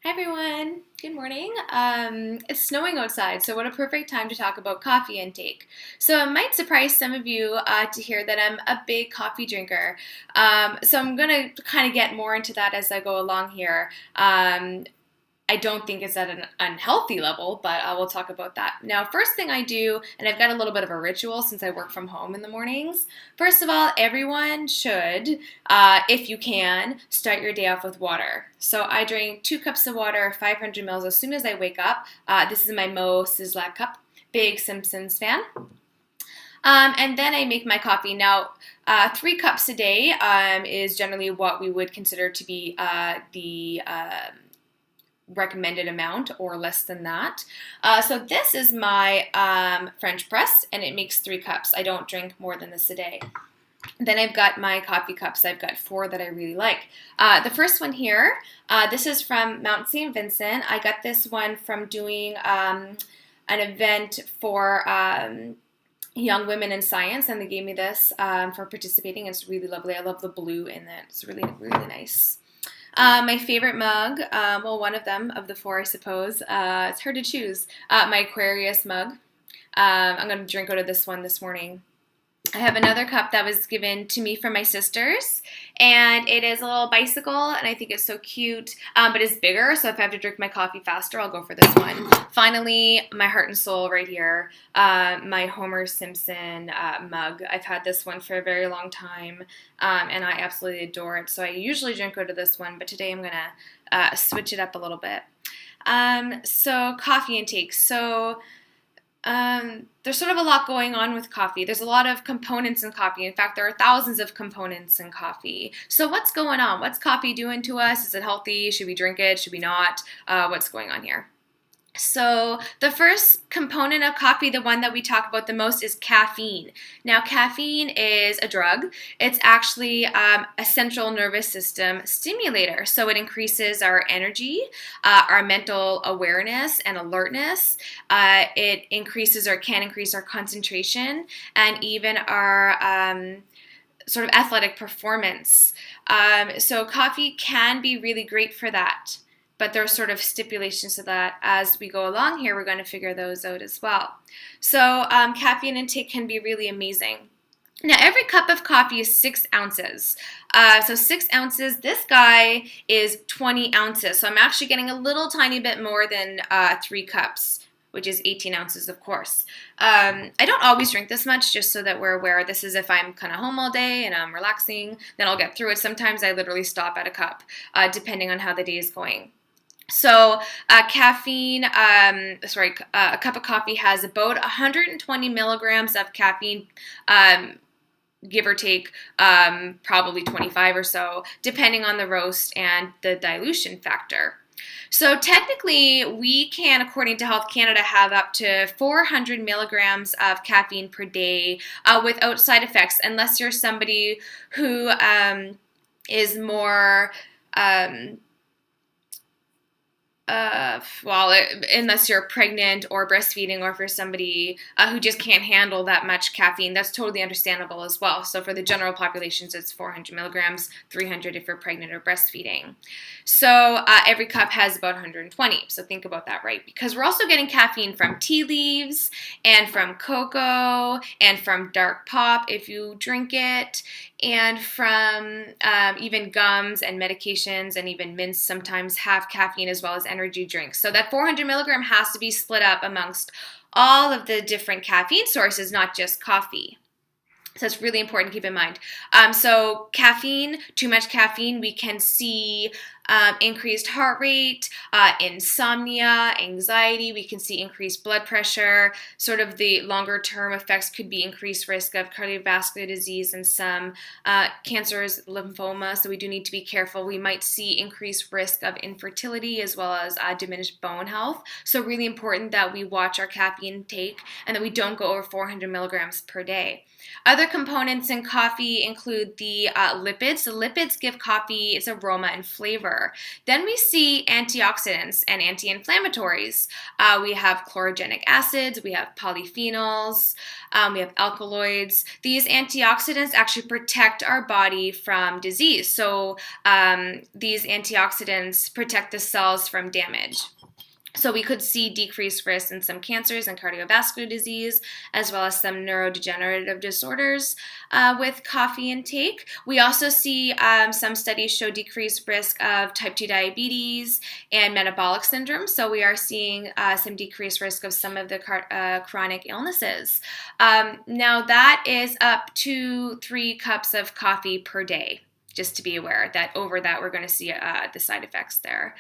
Hi everyone, good morning. It's snowing outside, so what a perfect time to talk about coffee intake. So it might surprise some of you to hear that I'm a big coffee drinker. So I'm going to kind of get more into that as I go along here. I don't think it's at an unhealthy level, but we'll talk about that. Now, first thing I do, and I've got a little bit of a ritual since I work from home in the mornings. First of all, everyone should, if you can, start your day off with water. So I drink 2 cups of water, 500 mils as soon as I wake up. This is my Mo Sizzla cup. Big Simpsons fan. And then I make my coffee. Now, 3 cups a day is generally what we would consider to be the recommended amount or less than that. So this is my French press, and it makes 3 cups. I don't drink more than this a day. Then I've got my coffee cups. I've got 4 that I really like. The first one here, this is from Mount St. Vincent. I got this one from doing an event for young women in science, and they gave me this for participating. It's really lovely. I love the blue in it. It's really, really nice. My favorite mug, well, one of them, of the 4, I suppose, it's hard to choose. My Aquarius mug. I'm going to drink out of this one this morning. I have another cup that was given to me from my sisters, and it is a little bicycle, and I think it's so cute, but it's bigger, so if I have to drink my coffee faster, I'll go for this one. Finally, my heart and soul right here, my Homer Simpson mug. I've had this one for a very long time, and I absolutely adore it, so I usually drink out of this one, but today I'm going to switch it up a little bit. So coffee intake. So there's sort of a lot going on with coffee. There's a lot of components in coffee. In fact, there are thousands of components in coffee. So what's going on? What's coffee doing to us? Is it healthy? Should we drink it? Should we not? What's going on here? So the first component of coffee, the one that we talk about the most, is caffeine. Now, caffeine is a drug. It's actually a central nervous system stimulator. So it increases our energy, our mental awareness and alertness. It increases or can increase our concentration and even our sort of athletic performance. So coffee can be really great for that. But there are sort of stipulations to that. As we go along here, we're going to figure those out as well. So caffeine intake can be really amazing. Now, every cup of coffee is 6 ounces. So 6 ounces, this guy is 20 ounces. So I'm actually getting a little tiny bit more than 3 cups, which is 18 ounces, of course. I don't always drink this much, just so that we're aware. This is if I'm kind of home all day and I'm relaxing, then I'll get through it. Sometimes I literally stop at a cup, depending on how the day is going. So caffeine, a cup of coffee has about 120 milligrams of caffeine, give or take probably 25 or so, depending on the roast and the dilution factor. So technically, we can, according to Health Canada, have up to 400 milligrams of caffeine per day without side effects, unless you're somebody who is more... unless you're pregnant or breastfeeding, or for somebody who just can't handle that much caffeine, that's totally understandable as well. So for the general populations, it's 400 milligrams, 300 if you're pregnant or breastfeeding. So every cup has about 120. So think about that, right? Because we're also getting caffeine from tea leaves and from cocoa and from dark pop if you drink it, and from even gums and medications, and even mints sometimes have caffeine, as well as energy drinks. So that 400 milligram has to be split up amongst all of the different caffeine sources, not just coffee. So it's really important to keep in mind. So caffeine, too much caffeine, we can see increased heart rate, insomnia, anxiety. We can see increased blood pressure. Sort of the longer term effects could be increased risk of cardiovascular disease and some cancers, lymphoma. So we do need to be careful. We might see increased risk of infertility, as well as diminished bone health. So really important that we watch our caffeine intake and that we don't go over 400 milligrams per day. Other Other components in coffee include the lipids. The lipids give coffee its aroma and flavor. Then we see antioxidants and anti-inflammatories. We have chlorogenic acids, we have polyphenols, we have alkaloids. These antioxidants actually protect our body from disease. So these antioxidants protect the cells from damage. So we could see decreased risk in some cancers and cardiovascular disease, as well as some neurodegenerative disorders with coffee intake. We also see some studies show decreased risk of type 2 diabetes and metabolic syndrome. So we are seeing some decreased risk of some of the chronic illnesses. Now that is up to 3 cups of coffee per day, just to be aware that over that we're going to see the side effects there.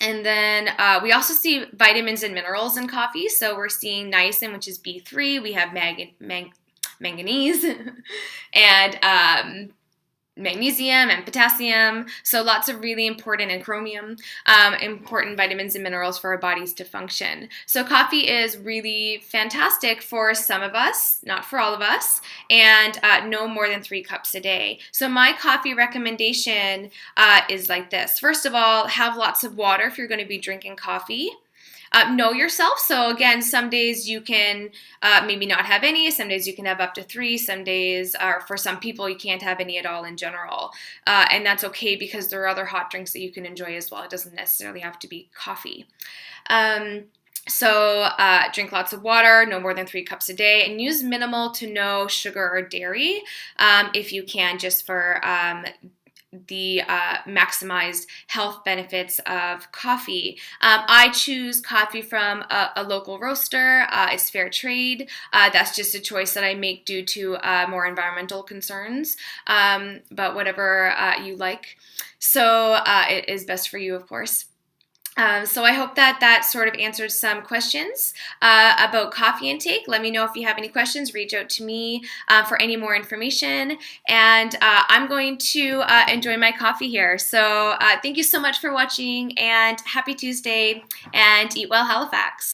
And then we also see vitamins and minerals in coffee. So we're seeing niacin, which is B3. We have manganese and magnesium and potassium. So lots of really important, and chromium, important vitamins and minerals for our bodies to function. So coffee is really fantastic for some of us, not for all of us, and no more than 3 cups a day. So my coffee recommendation is like this. First of all, have lots of water if you're going to be drinking coffee. Know yourself. So again, some days you can maybe not have any. Some days you can have up to 3. Some days, or for some people, you can't have any at all in general. And that's okay because there are other hot drinks that you can enjoy as well. It doesn't necessarily have to be coffee. So drink lots of water, no more than 3 cups a day, and use minimal to no sugar or dairy if you can, just for the maximized health benefits of coffee. I choose coffee from a local roaster. It's fair trade. That's just a choice that I make due to more environmental concerns, but whatever you like. So it is best for you, of course. So I hope that sort of answered some questions about coffee intake. Let me know if you have any questions. Reach out to me for any more information. And I'm going to enjoy my coffee here. So thank you so much for watching, and happy Tuesday, and eat well, Halifax.